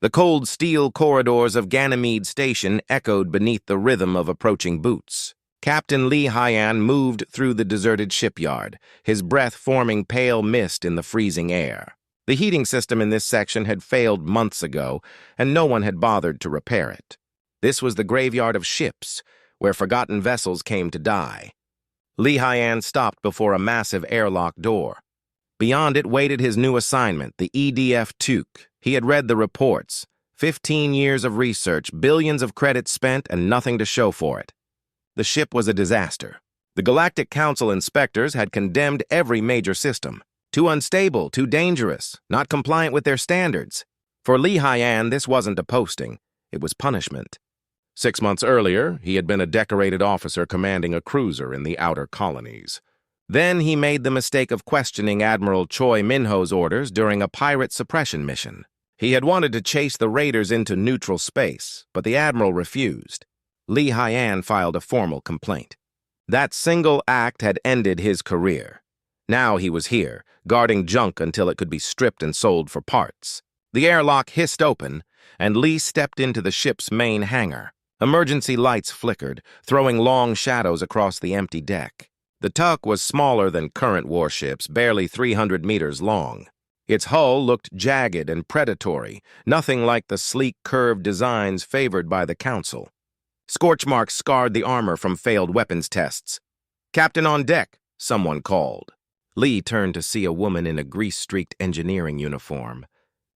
The cold steel corridors of Ganymede Station echoed beneath the rhythm of approaching boots. Captain Lee Hyan moved through the deserted shipyard, his breath forming pale mist in the freezing air. The heating system in this section had failed months ago, and no one had bothered to repair it. This was the graveyard of ships, where forgotten vessels came to die. Lee Hyan stopped before a massive airlock door. Beyond it waited his new assignment, the EDF Tuke. He had read the reports. 15 years of research, billions of credits spent, and nothing to show for it. The ship was a disaster. The Galactic Council inspectors had condemned every major system. Too unstable, too dangerous, not compliant with their standards. For Lee Hyan, this wasn't a posting. It was punishment. 6 months earlier, he had been a decorated officer commanding a cruiser in the outer colonies. Then he made the mistake of questioning Admiral Choi Minho's orders during a pirate suppression mission. He had wanted to chase the raiders into neutral space, but the Admiral refused. Lee Hyan filed a formal complaint. That single act had ended his career. Now he was here, guarding junk until it could be stripped and sold for parts. The airlock hissed open, and Lee stepped into the ship's main hangar. Emergency lights flickered, throwing long shadows across the empty deck. The tug was smaller than current warships, barely 300 meters long. Its hull looked jagged and predatory, nothing like the sleek, curved designs favored by the Council. Scorch marks scarred the armor from failed weapons tests. "Captain on deck," someone called. Lee turned to see a woman in a grease-streaked engineering uniform.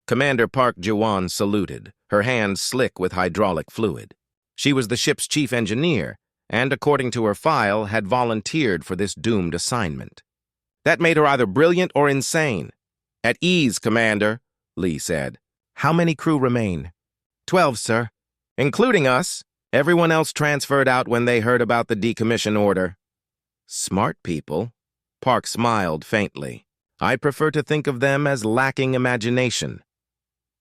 Commander Park Ji-won saluted, her hands slick with hydraulic fluid. She was the ship's chief engineer, and, according to her file, had volunteered for this doomed assignment. That made her either brilliant or insane. "At ease, Commander," Lee said. "How many crew remain?" 12, sir. "Including us. Everyone else transferred out when they heard about the decommission order." "Smart people." Park smiled faintly. "I prefer to think of them as lacking imagination."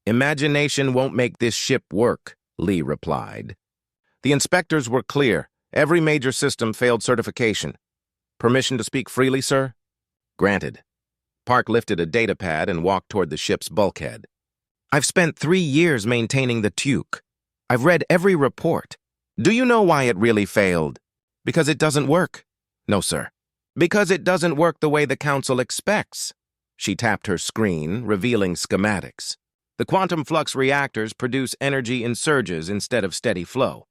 "Imagination won't make this ship work," Lee replied. The inspectors were clear. Every major system failed certification. "Permission to speak freely, sir?" "Granted." Park lifted a data pad and walked toward the ship's bulkhead. "I've spent 3 years maintaining the Tuke. I've read every report. Do you know why it really failed? Because it doesn't work." "No, sir." "Because it doesn't work the way the Council expects." She tapped her screen, revealing schematics. The quantum flux reactors produce energy in surges instead of steady flow.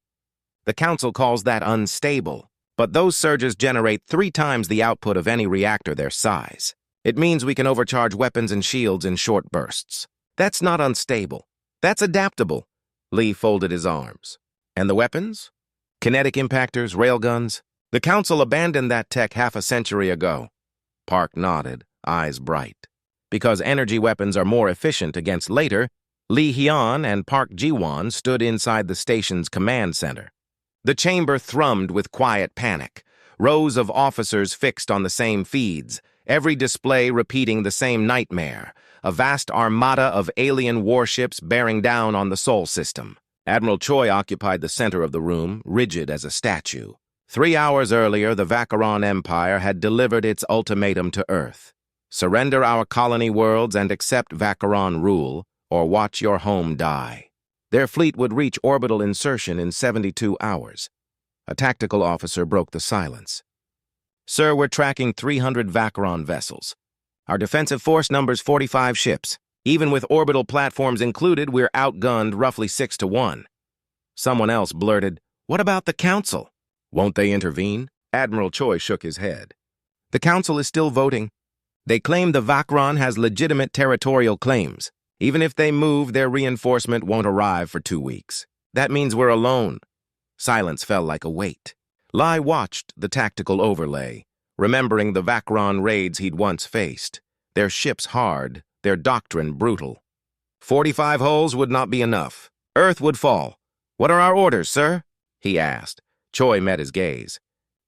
The Council calls that unstable, but those surges generate 3 times the output of any reactor their size. It means we can overcharge weapons and shields in short bursts. That's not unstable. That's adaptable. Lee folded his arms. And the weapons? Kinetic impactors, railguns? The Council abandoned that tech half a century ago. Park nodded, eyes bright. Because energy weapons are more efficient against later, Lee Hyan and Park Ji-won stood inside the station's command center. The chamber thrummed with quiet panic. Rows of officers fixed on the same feeds, every display repeating the same nightmare, a vast armada of alien warships bearing down on the Sol system. Admiral Choi occupied the center of the room, rigid as a statue. 3 hours earlier, the Vacheron Empire had delivered its ultimatum to Earth. Surrender our colony worlds and accept Vacheron rule, or watch your home die. Their fleet would reach orbital insertion in 72 hours. A tactical officer broke the silence. "Sir, we're tracking 300 Vacheron vessels. Our defensive force numbers 45 ships. Even with orbital platforms included, we're outgunned roughly 6 to 1. Someone else blurted, "What about the Council? Won't they intervene?" Admiral Choi shook his head. "The Council is still voting. They claim the Vacheron has legitimate territorial claims. Even if they move, their reinforcement won't arrive for 2 weeks. That means we're alone." Silence fell like a weight. Lai watched the tactical overlay, remembering the Vacheron raids he'd once faced. Their ships hard, their doctrine brutal. 45 holes would not be enough. Earth would fall. "What are our orders, sir?" he asked. Choi met his gaze.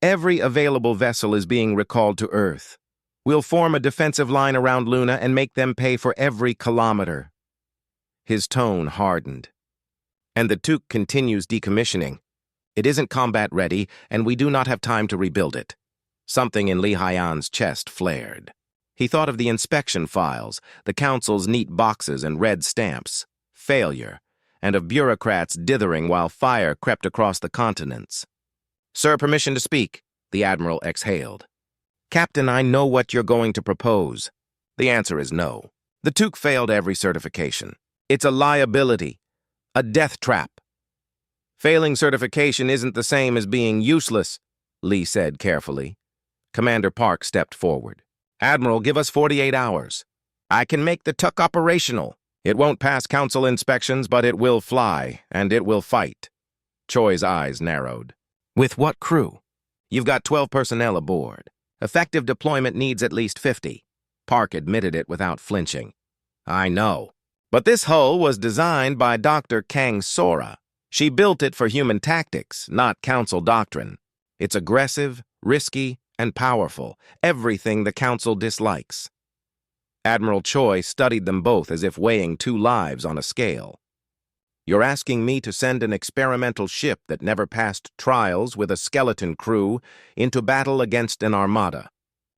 "Every available vessel is being recalled to Earth. We'll form a defensive line around Luna and make them pay for every kilometer." His tone hardened. "And the Tuke continues decommissioning. It isn't combat ready, and we do not have time to rebuild it." Something in Lee Hyan's chest flared. He thought of the inspection files, the Council's neat boxes and red stamps. failure, and of bureaucrats dithering while fire crept across the continents. "Sir, permission to speak," the Admiral exhaled. "Captain, I know what you're going to propose." The answer is no. The Took failed every certification. It's a liability, a death trap. "Failing certification isn't the same as being useless," Lee said carefully. Commander Park stepped forward. "Admiral, give us 48 hours. I can make the Took operational. It won't pass council inspections, but it will fly, and it will fight." Choi's eyes narrowed. "With what crew?" "You've got 12 personnel aboard. Effective deployment needs at least 50. Park admitted it without flinching. "I know. But this hull was designed by Dr. Kang Sora. She built it for human tactics, not council doctrine. It's aggressive, risky, and powerful. Everything the council dislikes." Admiral Choi studied them both as if weighing two lives on a scale. "You're asking me to send an experimental ship that never passed trials with a skeleton crew into battle against an armada.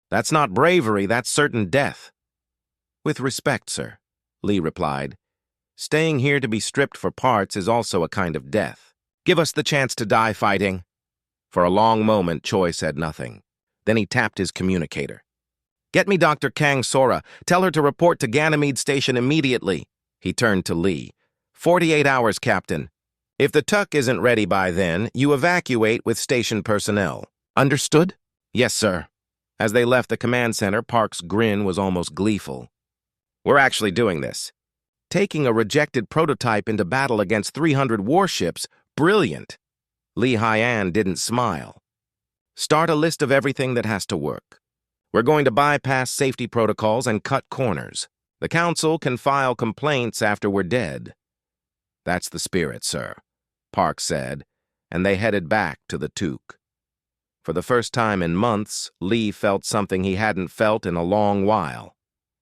That's not bravery, that's certain death." "With respect, sir," Lee replied, "staying here to be stripped for parts is also a kind of death. Give us the chance to die fighting." For a long moment, Choi said nothing. Then he tapped his communicator. "Get me Dr. Kang Sora. Tell her to report to Ganymede Station immediately." He turned to Lee. 48 hours, Captain. If the Took isn't ready by then, you evacuate with station personnel. Understood?" "Yes, sir." As they left the command center, Park's grin was almost gleeful. "We're actually doing this. Taking a rejected prototype into battle against 300 warships, brilliant." Lee Hyan didn't smile. "Start a list of everything that has to work. We're going to bypass safety protocols and cut corners. The council can file complaints after we're dead." "That's the spirit, sir," Park said, and they headed back to the Took. For the first time in months, Lee felt something he hadn't felt in a long while.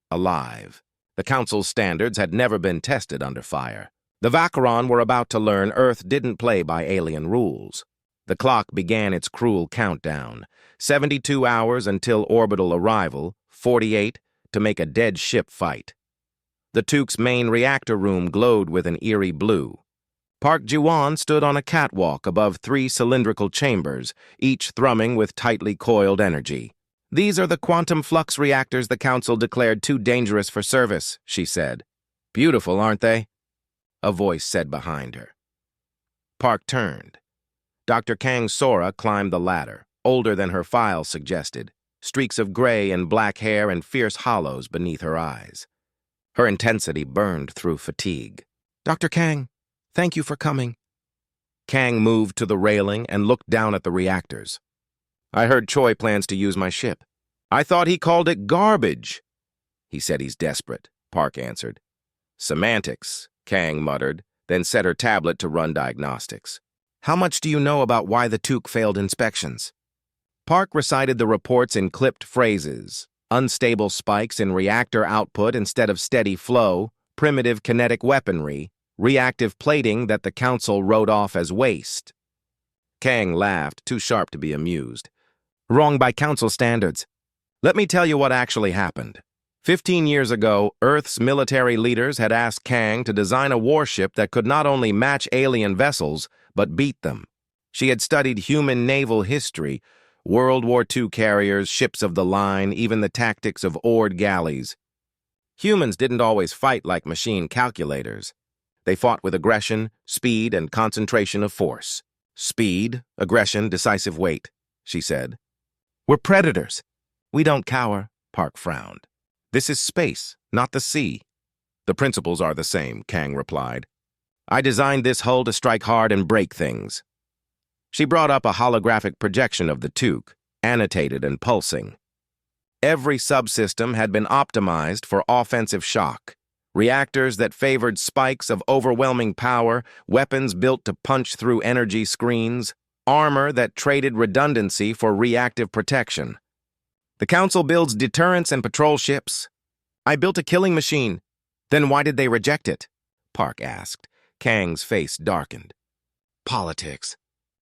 Alive. The council's standards had never been tested under fire. The Vacheron were about to learn Earth didn't play by alien rules. The clock began its cruel countdown. 72 hours until orbital arrival, 48 to make a dead ship fight. The Took's main reactor room glowed with an eerie blue. Park Ji-won stood on a catwalk above 3 cylindrical chambers, each thrumming with tightly coiled energy. "These are the quantum flux reactors the council declared too dangerous for service," she said. "Beautiful, aren't they?" a voice said behind her. Park turned. Dr. Kang Sora climbed the ladder, older than her file suggested, streaks of gray and black hair and fierce hollows beneath her eyes. Her intensity burned through fatigue. "Dr. Kang, thank you for coming." Kang moved to the railing and looked down at the reactors. "I heard Choi plans to use my ship. I thought he called it garbage." "He said he's desperate," Park answered. "Semantics," Kang muttered, then set her tablet to run diagnostics. "How much do you know about why the Took failed inspections?" Park recited the reports in clipped phrases: unstable spikes in reactor output instead of steady flow, primitive kinetic weaponry, reactive plating that the council wrote off as waste. Kang laughed, too sharp to be amused. "Wrong by council standards. Let me tell you what actually happened. 15 years ago, Earth's military leaders had asked Kang to design a warship that could not only match alien vessels, but beat them. She had studied human naval history, World War II carriers, ships of the line, even the tactics of oared galleys. Humans didn't always fight like machine calculators. They fought with aggression, speed, and concentration of force. "Speed, aggression, decisive weight," she said. "We're predators. We don't cower," Park frowned. "This is space, not the sea." "The principles are the same," Kang replied. "I designed this hull to strike hard and break things." She brought up a holographic projection of the Took, annotated and pulsing. Every subsystem had been optimized for offensive shock. Reactors that favored spikes of overwhelming power, weapons built to punch through energy screens, armor that traded redundancy for reactive protection. "The council builds deterrence and patrol ships. I built a killing machine. Then why did they reject it?" Park asked. Kang's face darkened. "Politics.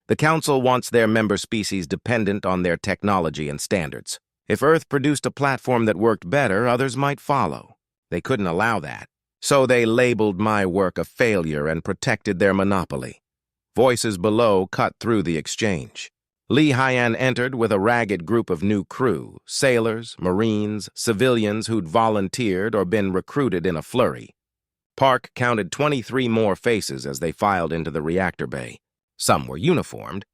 The council wants their member species dependent on their technology and standards. If Earth produced a platform that worked better, others might follow. They couldn't allow that. So they labeled my work a failure and protected their monopoly. Voices below cut through the exchange. Lee Hyan entered with a ragged group of new crew, sailors, marines, civilians who'd volunteered or been recruited in a flurry. Park counted 23 more faces as they filed into the reactor bay. Some were uniformed.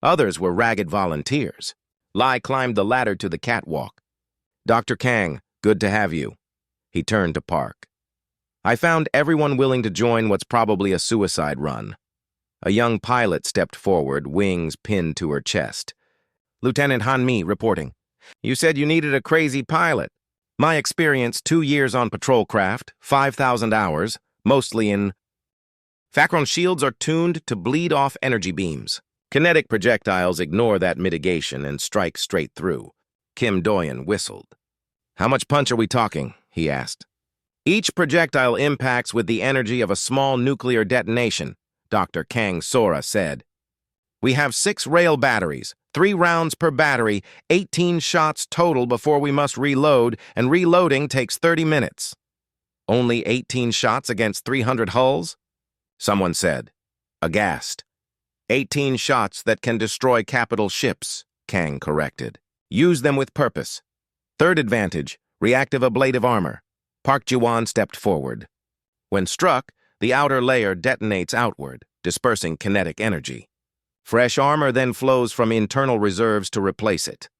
Others were ragged volunteers. Lai climbed the ladder to the catwalk. "Dr. Kang, good to have you." He turned to Park. "I found everyone willing to join what's probably a suicide run." A young pilot stepped forward, wings pinned to her chest. "Lieutenant Han Mi reporting. You said you needed a crazy pilot. My experience, 2 years on patrol craft, 5,000 hours, mostly in... Vakron shields are tuned to bleed off energy beams. Kinetic projectiles ignore that mitigation and strike straight through." Kim Doyen whistled. "How much punch are we talking?" he asked. "Each projectile impacts with the energy of a small nuclear detonation," Dr. Kang Sora said. "We have 6 rail batteries, 3 rounds per battery, 18 shots total before we must reload, and reloading takes 30 minutes. "Only 18 shots against 300 hulls?" someone said, aghast. 18 shots that can destroy capital ships, Kang corrected. "Use them with purpose." Third advantage, reactive ablative armor. Park Ji-won stepped forward. When struck, the outer layer detonates outward, dispersing kinetic energy. Fresh armor then flows from internal reserves to replace it.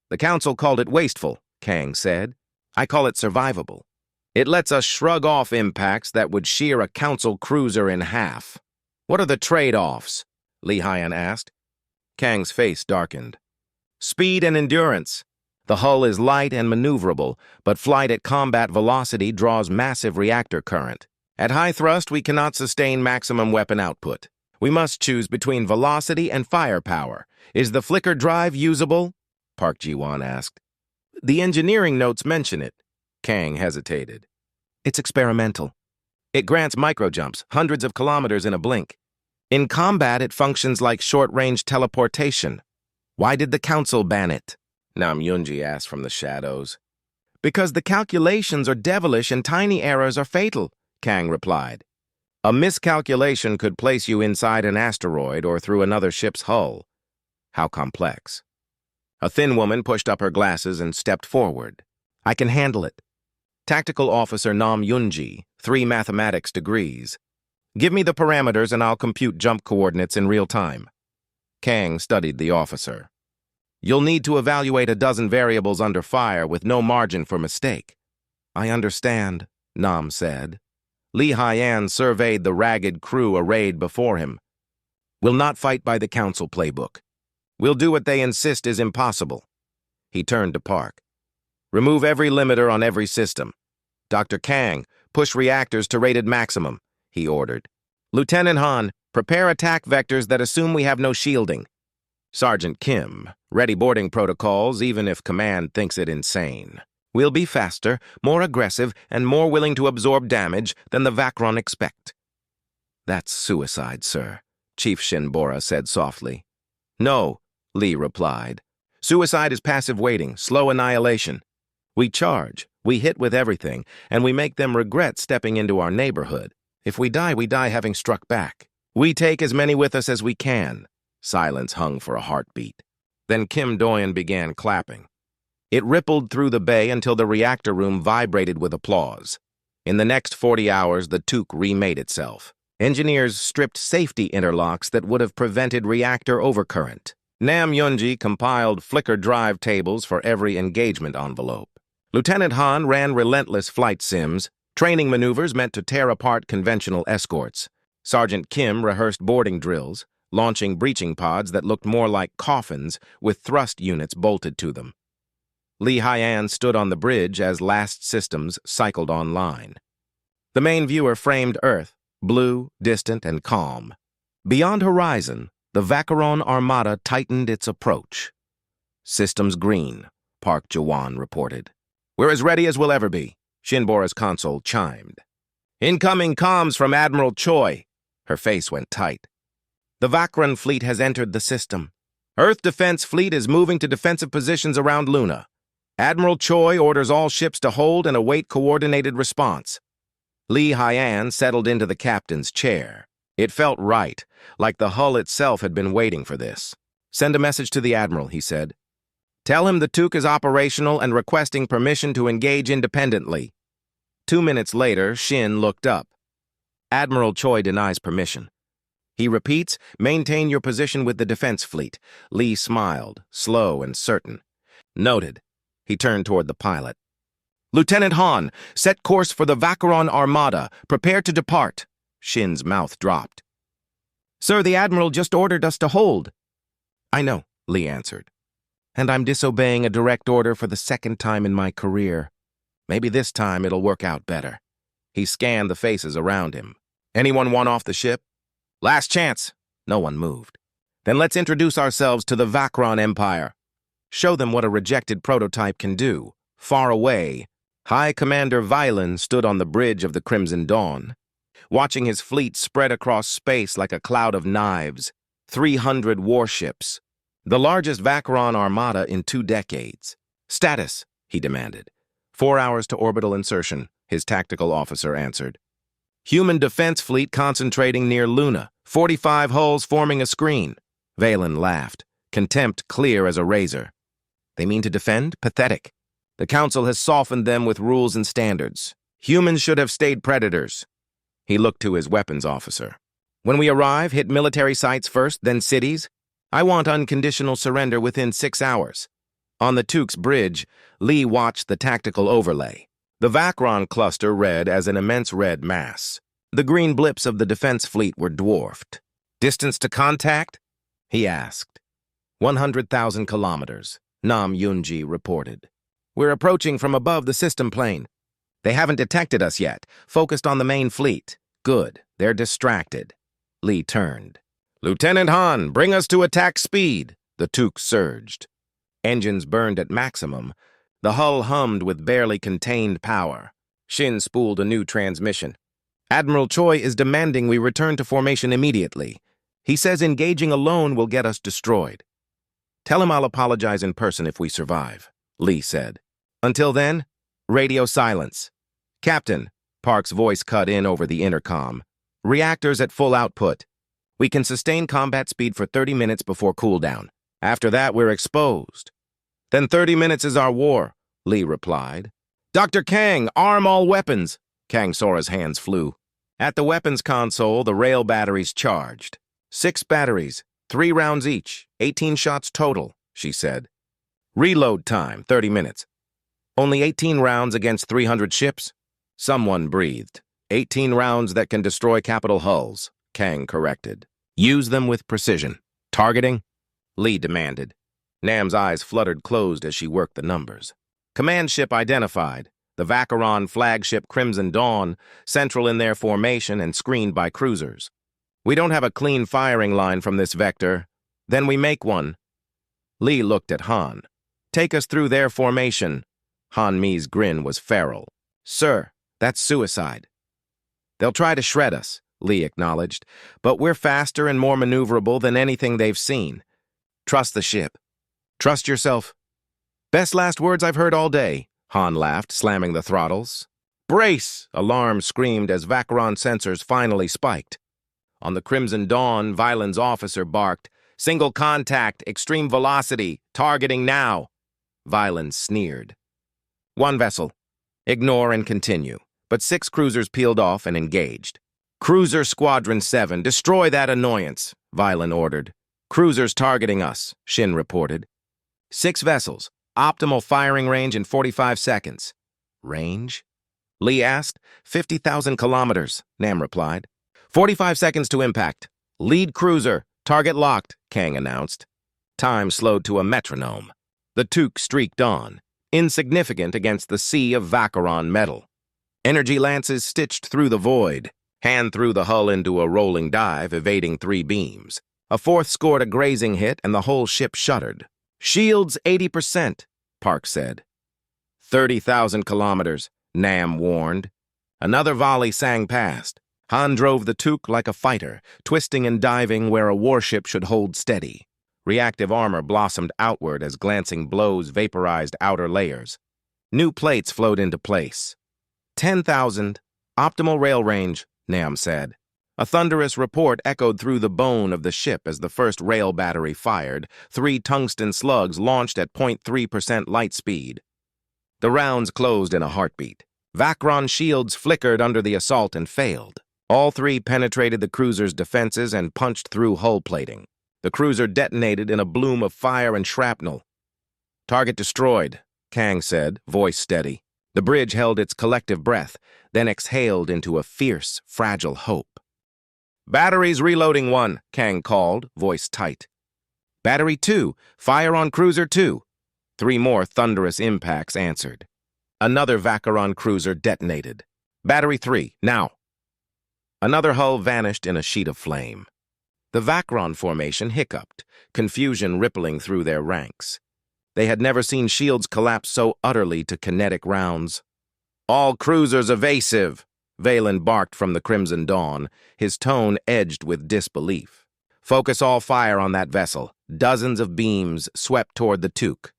"The Council called it wasteful," Kang said. "I call it survivable. It lets us shrug off impacts that would shear a Council cruiser in half." "What are the trade-offs?" Lee Hyan asked. Kang's face darkened. "Speed and endurance. The hull is light and maneuverable, but flight at combat velocity draws massive reactor current. At high thrust, we cannot sustain maximum weapon output. We must choose between velocity and firepower. Is the flicker drive usable?" Park Ji-won asked. "The engineering notes mention it." Kang hesitated. "It's experimental. It grants microjumps, hundreds of kilometers in a blink. In combat, it functions like short-range teleportation. Why did the Council ban it?" Nam Yunji asked from the shadows. "Because the calculations are devilish and tiny errors are fatal," Kang replied. "A miscalculation could place you inside an asteroid or through another ship's hull." "How complex?" A thin woman pushed up her glasses and stepped forward. "I can handle it. Tactical Officer Nam Yunji, 3 mathematics degrees. Give me the parameters and I'll compute jump coordinates in real time." Kang studied the officer. "You'll need to evaluate a dozen variables under fire with no margin for mistake." "I understand," Nam said. Lee Hyan surveyed the ragged crew arrayed before him. "We'll not fight by the Council playbook. We'll do what they insist is impossible." He turned to Park. "Remove every limiter on every system. Dr. Kang, push reactors to rated maximum," he ordered. "Lieutenant Han, prepare attack vectors that assume we have no shielding." Sergeant Kim, ready boarding protocols even if command thinks it insane. "We'll be faster, more aggressive, and more willing to absorb damage than the Vakron expect." "That's suicide, sir," Chief Shinbora said softly. "No," Lee replied. "Suicide is passive waiting, slow annihilation. We charge, we hit with everything, and we make them regret stepping into our neighborhood. If we die having struck back. We take as many with us as we can." Silence hung for a heartbeat. Then Kim Doyen began clapping. It rippled through the bay until the reactor room vibrated with applause. In the next 40 hours, the Took remade itself. Engineers stripped safety interlocks that would have prevented reactor overcurrent. Nam Yunji compiled flicker drive tables for every engagement envelope. Lieutenant Han ran relentless flight sims, training maneuvers meant to tear apart conventional escorts. Sergeant Kim rehearsed boarding drills, launching breaching pods that looked more like coffins with thrust units bolted to them. Lee Hyan stood on the bridge as last systems cycled online. The main viewer framed Earth, blue, distant, and calm. Beyond horizon, the Vakron Armada tightened its approach. "Systems green," Park Ji-won reported. "We're as ready as we'll ever be," Shinbora's console chimed. "Incoming comms from Admiral Choi." Her face went tight. "The Vakron fleet has entered the system. Earth Defense Fleet is moving to defensive positions around Luna. Admiral Choi orders all ships to hold and await coordinated response." Li Haiyan settled into the captain's chair. It felt right, like the hull itself had been waiting for this. "Send a message to the Admiral," he said. "Tell him the Took is operational and requesting permission to engage independently." 2 minutes later, Shin looked up. Admiral Choi denies permission. He repeats, "Maintain your position with the defense fleet." Li smiled, slow and certain. "Noted." He turned toward the pilot. "Lieutenant Han, set course for the Vacheron Armada. Prepare to depart." Shin's mouth dropped. "Sir, the Admiral just ordered us to hold." "I know," Li answered. "And I'm disobeying a direct order for the second time in my career. Maybe this time it'll work out better." He scanned the faces around him. "Anyone want off the ship?" "Last chance." No one moved. "Then let's introduce ourselves to the Vacheron Empire. Show them what a rejected prototype can do." Far away, High Commander Violin stood on the bridge of the Crimson Dawn, watching his fleet spread across space like a cloud of knives. 300 warships, the largest Vacheron armada in 2 decades. "Status," he demanded. 4 hours to orbital insertion, his tactical officer answered. "Human defense fleet concentrating near Luna, 45 hulls forming a screen." Valen laughed, contempt clear as a razor. "They mean to defend? Pathetic. The Council has softened them with rules and standards. Humans should have stayed predators." He looked to his weapons officer. "When we arrive, hit military sites first, then cities. I want unconditional surrender within 6 hours." On the Took's bridge, Li watched the tactical overlay. The Vacheron cluster read as an immense red mass. The green blips of the defense fleet were dwarfed. "Distance to contact?" he asked. 100,000 kilometers, Nam Yunji reported. "We're approaching from above the system plane. They haven't detected us yet, focused on the main fleet. Good, they're distracted." Li turned. "Lieutenant Han, bring us to attack speed." The Took surged. Engines burned at maximum. The hull hummed with barely contained power. Shin spooled a new transmission. "Admiral Choi is demanding we return to formation immediately. He says engaging alone will get us destroyed." "Tell him I'll apologize in person if we survive," Li said. "Until then, radio silence." "Captain," Park's voice cut in over the intercom. "Reactors at full output. We can sustain combat speed for 30 minutes before cooldown. After that, we're exposed." "Then 30 minutes is our war," Li replied. "Dr. Kang, arm all weapons." Kang Sora's hands flew. At the weapons console, the rail batteries charged. 6 batteries, 3 rounds each, 18 shots total, she said. "Reload time, 30 minutes. Only 18 rounds against 300 ships?" Someone breathed. 18 rounds that can destroy capital hulls, Kang corrected. "Use them with precision. Targeting?" Li demanded. Nam's eyes fluttered closed as she worked the numbers. "Command ship identified. The Vacheron flagship Crimson Dawn, central in their formation and screened by cruisers. We don't have a clean firing line from this vector. Then we make one." Li looked at Han. "Take us through their formation." Han Mi's grin was feral. "Sir, that's suicide." "They'll try to shred us," Li acknowledged, "but we're faster and more maneuverable than anything they've seen. Trust the ship. Trust yourself." "Best last words I've heard all day," Han laughed, slamming the throttles. "Brace!" Alarm screamed as Vacheron sensors finally spiked. On the Crimson Dawn, Violin's officer barked, "Single contact, extreme velocity, targeting now." Violin sneered. "1 vessel. Ignore and continue." But 6 cruisers peeled off and engaged. "Cruiser Squadron 7, destroy that annoyance," Violin ordered. "Cruisers targeting us," Shin reported. 6 vessels, optimal firing range in 45 seconds. "Range?" Li asked. 50,000 kilometers, Nam replied. 45 seconds to impact. "Lead cruiser, target locked," Kang announced. Time slowed to a metronome. The Took streaked on, insignificant against the sea of Vacheron metal. Energy lances stitched through the void. Han threw the hull into a rolling dive, evading 3 beams. A 4th scored a grazing hit, and the whole ship shuddered. "Shields 80%, Park said. 30,000 kilometers, Nam warned. Another volley sang past. Han drove the Took like a fighter, twisting and diving where a warship should hold steady. Reactive armor blossomed outward as glancing blows vaporized outer layers. New plates flowed into place. 10,000, Optimal rail range, Nam said. A thunderous report echoed through the bone of the ship as the first rail battery fired, 3 tungsten slugs launched at 0.3% light speed. The rounds closed in a heartbeat. Vakron shields flickered under the assault and failed. All 3 penetrated the cruiser's defenses and punched through hull plating. The cruiser detonated in a bloom of fire and shrapnel. "Target destroyed," Kang said, voice steady. The bridge held its collective breath, then exhaled into a fierce, fragile hope. "Batteries reloading 1, Kang called, voice tight. "Battery 2, fire on cruiser 2. 3 more thunderous impacts answered. Another Vacheron cruiser detonated. "Battery 3, now." Another hull vanished in a sheet of flame. The Vacheron formation hiccuped, confusion rippling through their ranks. They had never seen shields collapse so utterly to kinetic rounds. "All cruisers evasive," Valen barked from the Crimson Dawn, his tone edged with disbelief. "Focus all fire on that vessel." Dozens of beams swept toward the Took.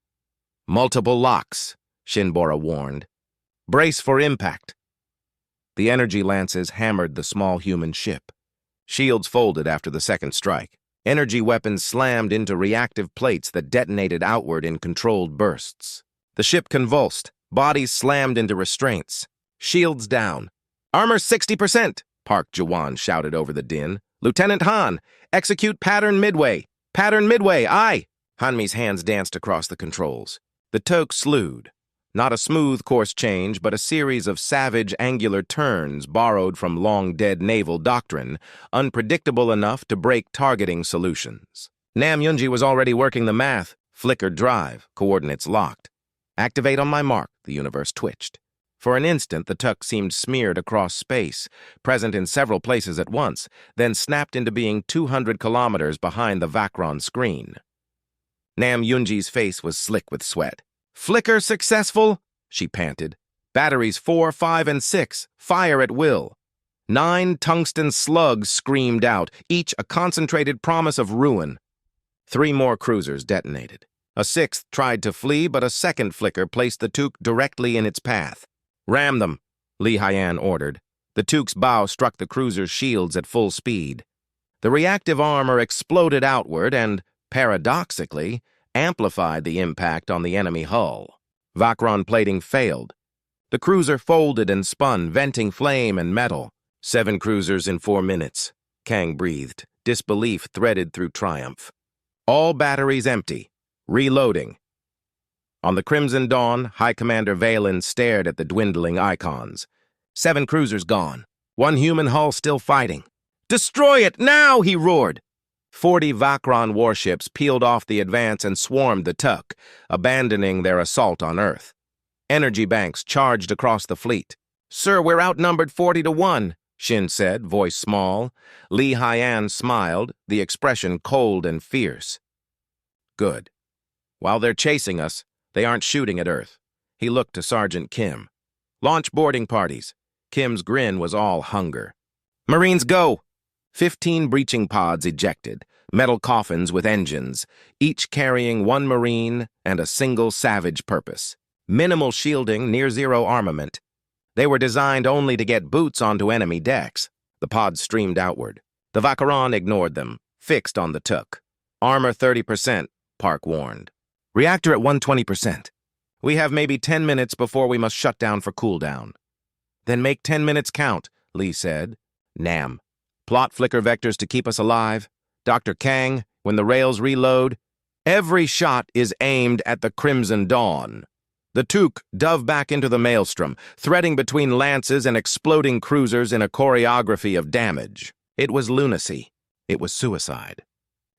"Multiple locks," Shinbora warned. "Brace for impact." The energy lances hammered the small human ship. Shields folded after the second strike. Energy weapons slammed into reactive plates that detonated outward in controlled bursts. The ship convulsed, bodies slammed into restraints. Shields down. "Armor 60%, Park Jawan shouted over the din. "Lieutenant Han, execute pattern midway. Pattern midway, aye." Hanmi's hands danced across the controls. The Toke slewed. Not a smooth course change, but a series of savage angular turns borrowed from long-dead naval doctrine, unpredictable enough to break targeting solutions. Nam Yunji was already working the math. Flickered drive, coordinates locked. "Activate on my mark," the universe twitched. For an instant, the Tuk seemed smeared across space, present in several places at once, then snapped into being 200 kilometers behind the Vakron screen. Nam Yunji's face was slick with sweat. "Flicker successful," she panted. "Batteries 4, 5, and 6. Fire at will." 9 tungsten slugs screamed out, each a concentrated promise of ruin. 3 more cruisers detonated. A 6th tried to flee, but a second flicker placed the Took directly in its path. "Ram them," Li Haiyan ordered. The Took's bow struck the cruiser's shields at full speed. The reactive armor exploded outward and, paradoxically, amplified the impact on the enemy hull. Vakron plating failed. The cruiser folded and spun, venting flame and metal. 7 cruisers in 4 minutes, Kang breathed, disbelief threaded through triumph. "All batteries empty. Reloading." On the Crimson Dawn, High Commander Valen stared at the dwindling icons. 7 cruisers gone. 1 human hull still fighting. "Destroy it now!" he roared. 40 Vakron warships peeled off the advance and swarmed the Tuk, abandoning their assault on Earth. Energy banks charged across the fleet. "Sir, we're outnumbered 40-1, Shin said, voice small. Li Haiyan smiled, the expression cold and fierce. "Good. While they're chasing us, they aren't shooting at Earth." He looked to Sergeant Kim. "Launch boarding parties." Kim's grin was all hunger. "Marines, go!" 15 breaching pods ejected, metal coffins with engines, each carrying 1 Marine and a single savage purpose. Minimal shielding, near-zero armament. They were designed only to get boots onto enemy decks. The pods streamed outward. The Vacheron ignored them, fixed on the Tuk. "Armor 30%, Park warned. "Reactor at 120%. We have maybe 10 minutes before we must shut down for cooldown." "Then make 10 minutes count," Li said. "Nam. Plot flicker vectors to keep us alive. Dr. Kang, when the rails reload, every shot is aimed at the Crimson Dawn." The Took dove back into the maelstrom, threading between lances and exploding cruisers in a choreography of damage. It was lunacy. It was suicide.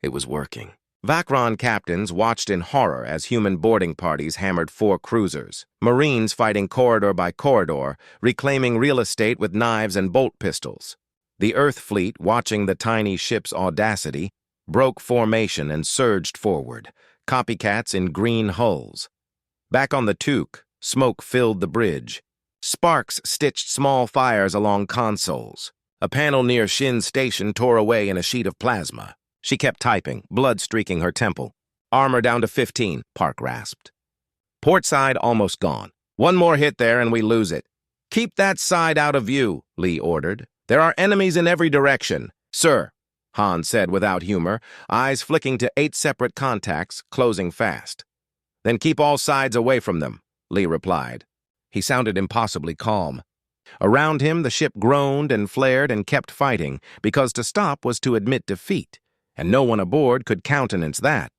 It was working. Vakron captains watched in horror as human boarding parties hammered 4 cruisers. Marines fighting corridor by corridor, reclaiming real estate with knives and bolt pistols. The Earth fleet, watching the tiny ship's audacity, broke formation and surged forward, copycats in green hulls. Back on the Took, smoke filled the bridge. Sparks stitched small fires along consoles. A panel near Shin's station tore away in a sheet of plasma. She kept typing, blood streaking her temple. "Armor down to 15, Park rasped. "Port side almost gone. 1 more hit there and we lose it." Keep that side out of view, Lee ordered. There are enemies in every direction. Sir, Han said without humor, eyes flicking to 8 separate contacts, closing fast. Then keep all sides away from them, Lee replied. He sounded impossibly calm. Around him, the ship groaned and flared and kept fighting, because to stop was to admit defeat, and no one aboard could countenance that.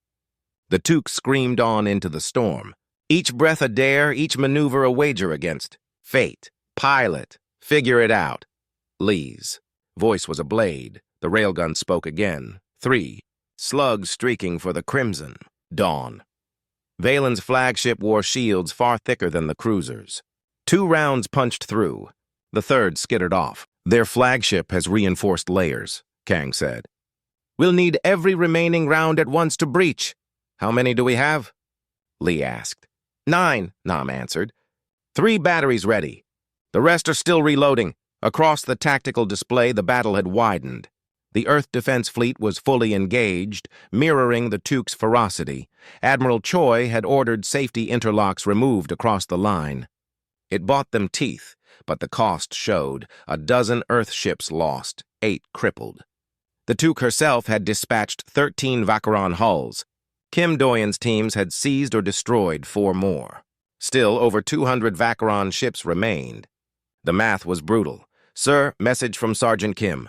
The Took screamed on into the storm. Each breath a dare, each maneuver a wager against fate. Pilot, figure it out. Lee's voice was a blade. The railgun spoke again. 3. Slugs streaking for the Crimson Dawn. Valen's flagship wore shields far thicker than the cruisers. 2 rounds punched through. The third skittered off. Their flagship has reinforced layers, Kang said. We'll need every remaining round at once to breach. How many do we have? Lee asked. 9, Nam answered. 3 batteries ready. The rest are still reloading. Across the tactical display, the battle had widened. The Earth Defense Fleet was fully engaged, mirroring the Took's ferocity. Admiral Choi had ordered safety interlocks removed across the line. It bought them teeth, but the cost showed. 12 Earth ships lost, 8 crippled. The Took herself had dispatched 13 Vacheron hulls. Kim Doyen's teams had seized or destroyed 4 more. Still, over 200 Vacheron ships remained. The math was brutal. Sir, message from Sergeant Kim.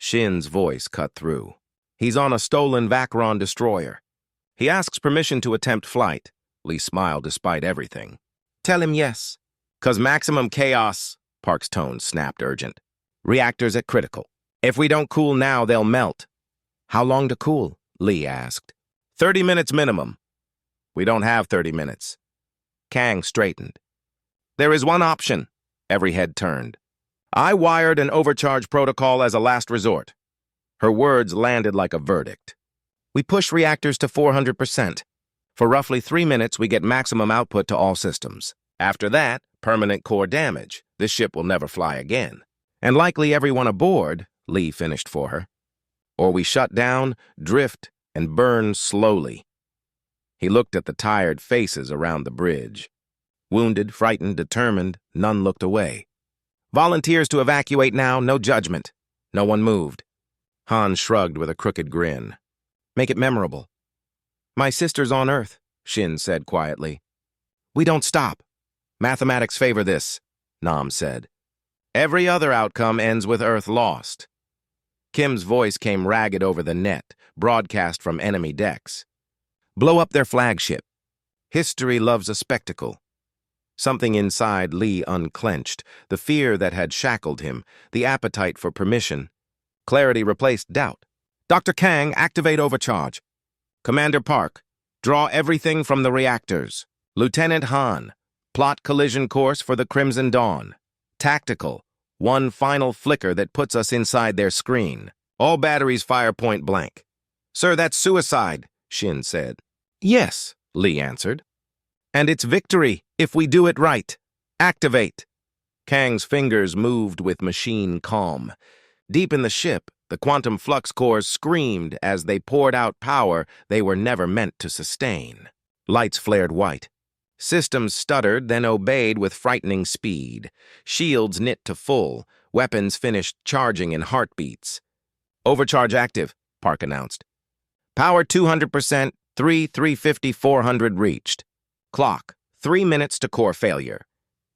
Shin's voice cut through. He's on a stolen Vacheron destroyer. He asks permission to attempt flight. Lee smiled despite everything. Tell him yes. 'Cause maximum chaos, Park's tone snapped urgent. Reactors at critical. If we don't cool now, they'll melt. How long to cool? Lee asked. 30 minutes minimum. We don't have 30 minutes. Kang straightened. There is one option. Every head turned. I wired an overcharge protocol as a last resort. Her words landed like a verdict. We push reactors to 400%. For roughly 3 minutes, we get maximum output to all systems. After that, permanent core damage. This ship will never fly again. And likely everyone aboard, Lee finished for her. Or we shut down, drift, and burn slowly. He looked at the tired faces around the bridge. Wounded, frightened, determined, none looked away. Volunteers to evacuate now, no judgment. No one moved. Han shrugged with a crooked grin. Make it memorable. My sister's on Earth, Shin said quietly. We don't stop. Mathematics favor this, Nam said. Every other outcome ends with Earth lost. Kim's voice came ragged over the net, broadcast from enemy decks. Blow up their flagship. History loves a spectacle. Something inside Lee unclenched, the fear that had shackled him, the appetite for permission. Clarity replaced doubt. Dr. Kang, activate overcharge. Commander Park, draw everything from the reactors. Lieutenant Han, plot collision course for the Crimson Dawn. Tactical, one final flicker that puts us inside their screen. All batteries fire point blank. Sir, that's suicide, Shin said. Yes, Lee answered. And it's victory if we do it right. Activate. Kang's fingers moved with machine calm. Deep in the ship, the quantum flux cores screamed as they poured out power they were never meant to sustain. Lights flared white. Systems stuttered, then obeyed with frightening speed. Shields knit to full. Weapons finished charging in heartbeats. Overcharge active, Park announced. Power 200%, 350, 400 reached. Clock, 3 minutes to core failure.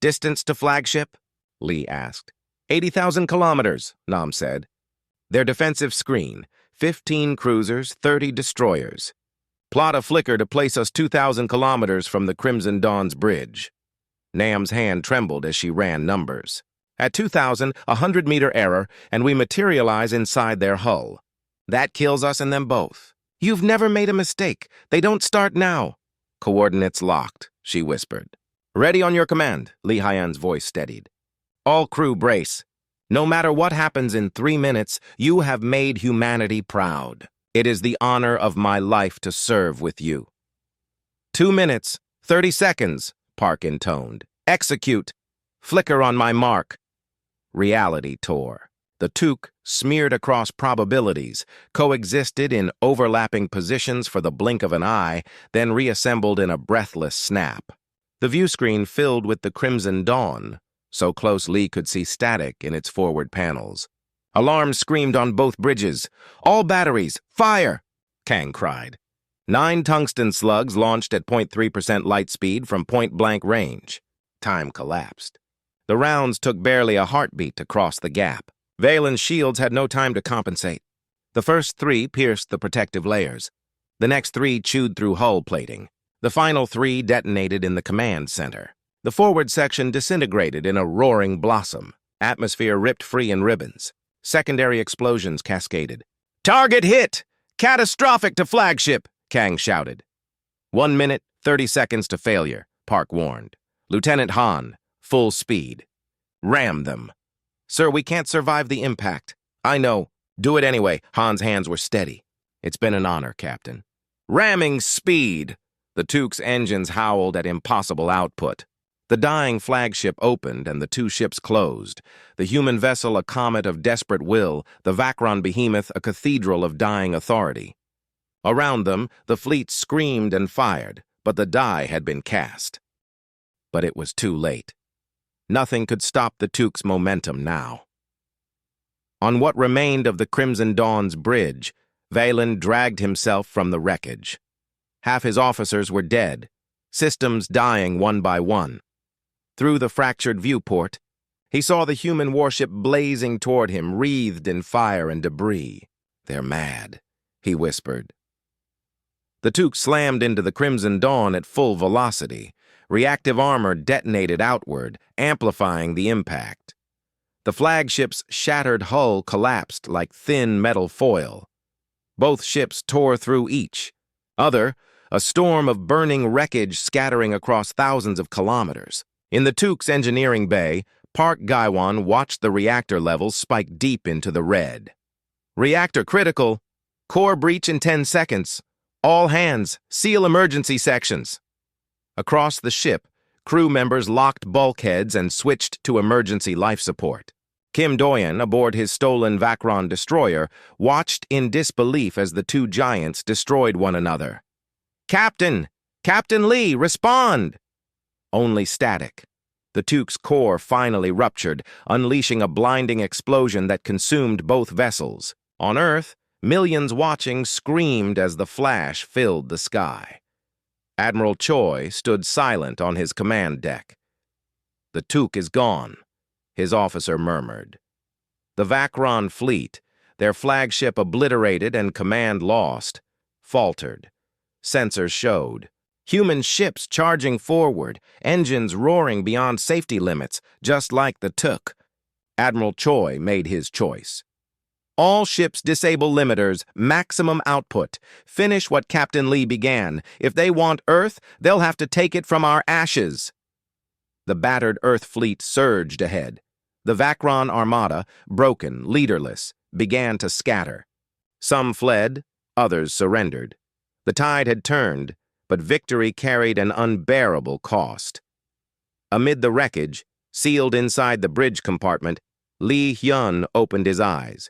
Distance to flagship? Lee asked. 80,000 kilometers, Nam said. Their defensive screen, 15 cruisers, 30 destroyers. Plot a flicker to place us 2,000 kilometers from the Crimson Dawn's bridge. Nam's hand trembled as she ran numbers. At 2,000, 100-meter error, and we materialize inside their hull. That kills us and them both. You've never made a mistake. They don't start now. Coordinates locked, she whispered. Ready on your command, Lee Hyan's voice steadied. All crew brace. No matter what happens in 3 minutes, you have made humanity proud. It is the honor of my life to serve with you. 2 minutes, 30 seconds, Park intoned. Execute. Flicker on my mark. Reality tore. The Took, smeared across probabilities, coexisted in overlapping positions for the blink of an eye, then reassembled in a breathless snap. The viewscreen filled with the Crimson Dawn, so close Lee could see static in its forward panels. Alarms screamed on both bridges. "All batteries, fire!" Kang cried. 9 tungsten slugs launched at 0.3% light speed from point-blank range. Time collapsed. The rounds took barely a heartbeat to cross the gap. Valen's shields had no time to compensate. The first 3 pierced the protective layers. The next 3 chewed through hull plating. The final 3 detonated in the command center. The forward section disintegrated in a roaring blossom. Atmosphere ripped free in ribbons. Secondary explosions cascaded. "Target hit! Catastrophic to flagship!" Kang shouted. 1 minute, 30 seconds to failure, Park warned. "Lieutenant Han, full speed. Ram them." "Sir, we can't survive the impact." "I know. Do it anyway." Han's hands were steady. "It's been an honor, Captain." "Ramming speed!" The Tuke's engines howled at impossible output. The dying flagship opened and the 2 ships closed. The human vessel a comet of desperate will, the Vakron behemoth a cathedral of dying authority. Around them, the fleet screamed and fired, but the die had been cast. But it was too late. Nothing could stop the Tuke's momentum now. On what remained of the Crimson Dawn's bridge, Valen dragged himself from the wreckage. Half his officers were dead, systems dying one by one. Through the fractured viewport, he saw the human warship blazing toward him, wreathed in fire and debris. "They're mad," he whispered. The Tuke slammed into the Crimson Dawn at full velocity. Reactive armor detonated outward, amplifying the impact. The flagship's shattered hull collapsed like thin metal foil. Both ships tore through each. A storm of burning wreckage scattering across thousands of kilometers. In the Tuke's engineering bay, Park Gaiwan watched the reactor levels spike deep into the red. "Reactor critical. Core breach in 10 seconds. All hands, seal emergency sections." Across the ship, crew members locked bulkheads and switched to emergency life support. Kim Doyen, aboard his stolen Vakron destroyer, watched in disbelief as the 2 giants destroyed one another. "Captain! Captain Lee, respond!" Only static. The Tuke's core finally ruptured, unleashing a blinding explosion that consumed both vessels. On Earth, millions watching screamed as the flash filled the sky. Admiral Choi stood silent on his command deck. "The Tuke is gone," his officer murmured. The Vakron fleet, their flagship obliterated and command lost, faltered. Sensors showed. Human ships charging forward, engines roaring beyond safety limits, just like the Tuke. Admiral Choi made his choice. "All ships disable limiters, maximum output. Finish what Captain Lee began. If they want Earth, they'll have to take it from our ashes." The battered Earth fleet surged ahead. The Vakron armada, broken, leaderless, began to scatter. Some fled, others surrendered. The tide had turned, but victory carried an unbearable cost. Amid the wreckage, sealed inside the bridge compartment, Lee Hyun opened his eyes.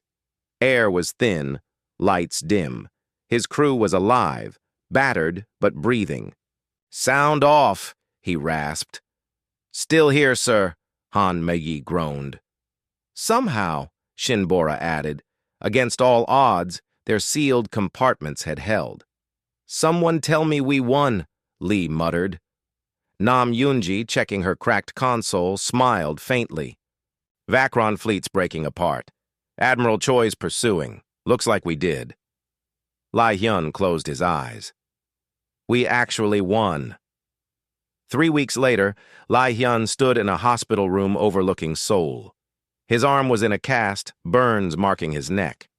Air was thin, lights dim. His crew was alive, battered but breathing. "Sound off," he rasped. "Still here, sir," Han Mei groaned. Somehow, Shinbora added, against all odds, their sealed compartments had held. "Someone tell me we won," Lee muttered. Nam Yunji, checking her cracked console, smiled faintly. "Vakron fleet's breaking apart. Admiral Choi's pursuing. Looks like we did." Lai Hyun closed his eyes. "We actually won." 3 weeks later, Lai Hyun stood in a hospital room overlooking Seoul. His arm was in a cast, burns marking his neck.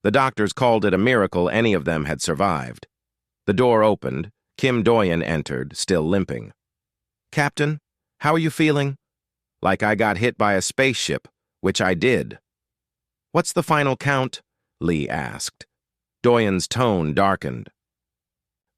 The doctors called it a miracle any of them had survived. The door opened. Kim Doyen entered, still limping. "Captain, how are you feeling?" "Like I got hit by a spaceship, which I did." "What's the final count?" Lee asked. Doyen's tone darkened.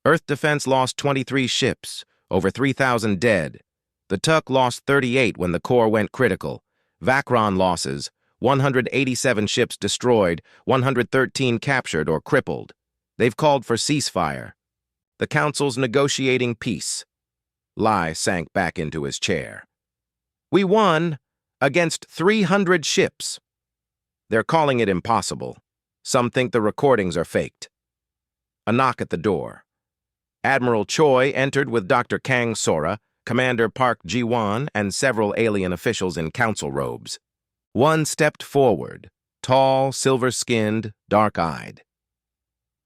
"Earth Defense lost 23 ships, over 3,000 dead. The Tuke lost 38 when the core went critical. Vakron losses, 187 ships destroyed, 113 captured or crippled. They've called for ceasefire. The Council's negotiating peace." Lai sank back into his chair. "We won," Against 300 ships. They're calling it impossible. Some think the recordings are faked. A knock at the door. Admiral Choi entered with Dr. Kang Sora, Commander Park Ji-won, and several alien officials in council robes. One stepped forward, tall, silver-skinned, dark-eyed.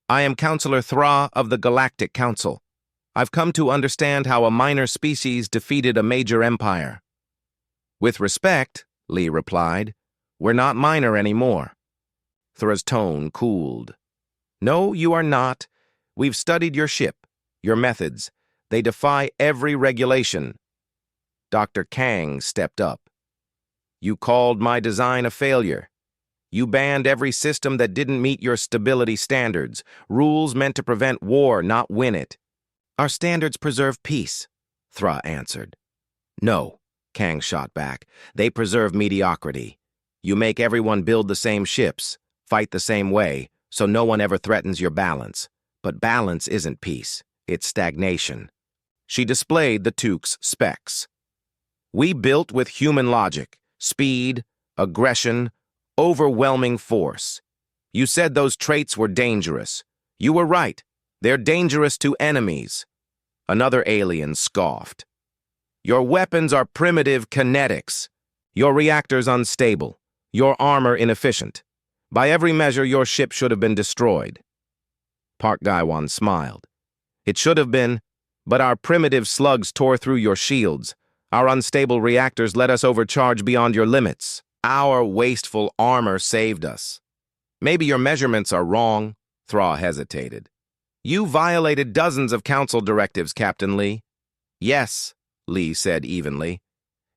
"I am Counselor Thra of the Galactic Council. I've come to understand how a minor species defeated a major empire." "With respect," Lee replied, "we're not minor anymore." Thra's tone cooled. "No, you are not. We've studied your ship, your methods. They defy every regulation." Dr. Kang stepped up. "You called my design a failure. You banned every system that didn't meet your stability standards, rules meant to prevent war, not win it." "Our standards preserve peace," Thra answered. "No," Kang shot back. "They preserve mediocrity. You make everyone build the same ships, fight the same way, so no one ever threatens your balance. But balance isn't peace. It's stagnation." She displayed the Tuke's specs. "We built with human logic, speed, aggression, overwhelming force. You said those traits were dangerous. You were right. They're dangerous to enemies." Another alien scoffed. "Your weapons are primitive kinetics. Your reactors unstable. Your armor inefficient. By every measure, your ship should have been destroyed." Park Ji-won smiled. "It should have been, but our primitive slugs tore through your shields. Our unstable reactors let us overcharge beyond your limits. Our wasteful armor saved us." "Maybe your measurements are wrong," Thra hesitated. "You violated dozens of council directives, Captain Lee." "Yes," Lee said evenly.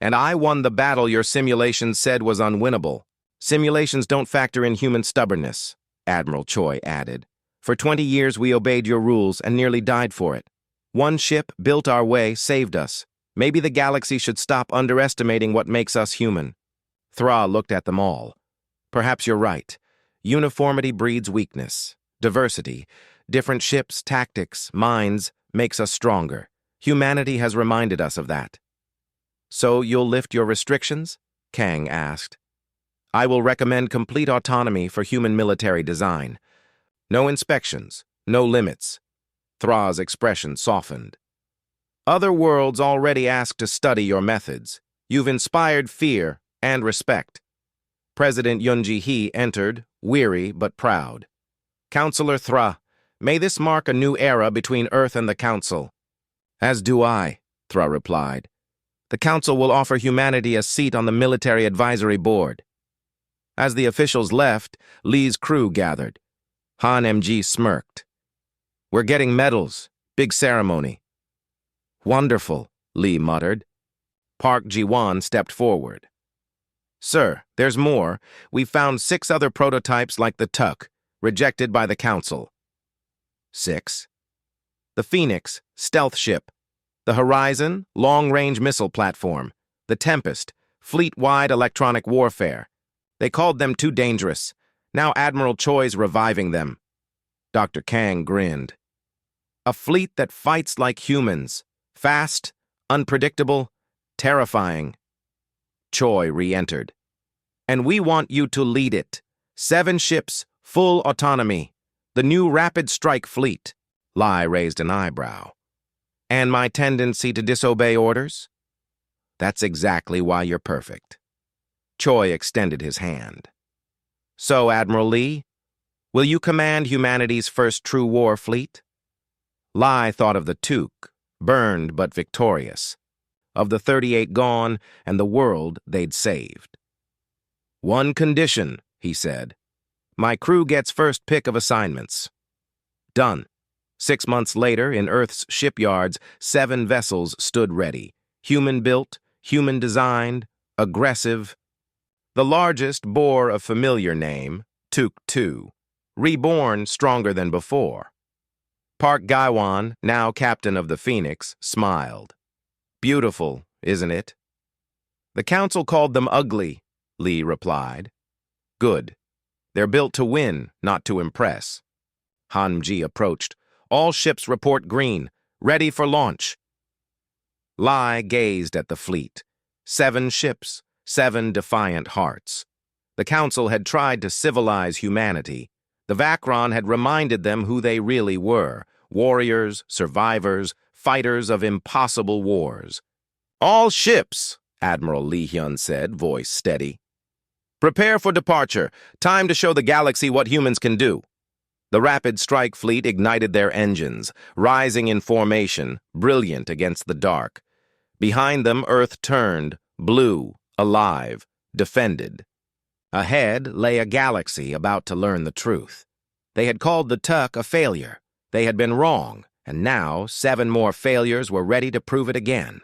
"And I won the battle your simulations said was unwinnable." "Simulations don't factor in human stubbornness," Admiral Choi added. "For 20 years we obeyed your rules and nearly died for it. One ship, built our way, saved us. Maybe the galaxy should stop underestimating what makes us human." Thra looked at them all. "Perhaps you're right. Uniformity breeds weakness. Diversity, different ships, tactics, minds, makes us stronger. Humanity has reminded us of that." "So you'll lift your restrictions?" Kang asked. "I will recommend complete autonomy for human military design. No inspections, no limits." Thra's expression softened. "Other worlds already ask to study your methods. You've inspired fear and respect." President Yoon Ji-hee entered, weary but proud. "Counselor Thra, may this mark a new era between Earth and the Council." "As do I," Thra replied. "The Council will offer humanity a seat on the Military Advisory Board." As the officials left, Lee's crew gathered. Han MG smirked. "We're getting medals. Big ceremony." "Wonderful," Lee muttered. Park Ji-won stepped forward. "Sir, there's more. We found 6 other prototypes like the Tuk, rejected by the Council." 6. The Phoenix, stealth ship. The Horizon, long-range missile platform. The Tempest, fleet-wide electronic warfare. They called them too dangerous. Now Admiral Choi's reviving them. Dr. Kang grinned. "A fleet that fights like humans. Fast, unpredictable, terrifying." Choi re-entered. "And we want you to lead it. 7 ships, full autonomy. The new rapid strike fleet." Lai raised an eyebrow. "And my tendency to disobey orders?" "That's exactly why you're perfect." Choi extended his hand. "So, Admiral Lee, will you command humanity's first true war fleet?" Lai thought of the Tuke, burned but victorious, of the 38 gone and the world they'd saved. "One condition," he said. "My crew gets first pick of assignments." Done. 6 months later, in Earth's shipyards, 7 vessels stood ready. Human-built, human-designed, aggressive. The largest bore a familiar name, Tuke 2, reborn stronger than before. Park Ji-won, now captain of the Phoenix, smiled. "Beautiful, isn't it?" "The council called them ugly," Lee replied. "Good. They're built to win, not to impress." Han-ji approached. "All ships report green, ready for launch." Lai gazed at the fleet. 7 ships, 7 defiant hearts. The Council had tried to civilize humanity. The Vacron had reminded them who they really were: warriors, survivors, fighters of impossible wars. "All ships," Admiral Lee Hyun said, voice steady. "Prepare for departure. Time to show the galaxy what humans can do." The Rapid Strike Fleet ignited their engines, rising in formation, brilliant against the dark. Behind them, Earth turned, blue, alive, defended. Ahead lay a galaxy about to learn the truth. They had called the Tuck a failure. They had been wrong, and now 7 more failures were ready to prove it again.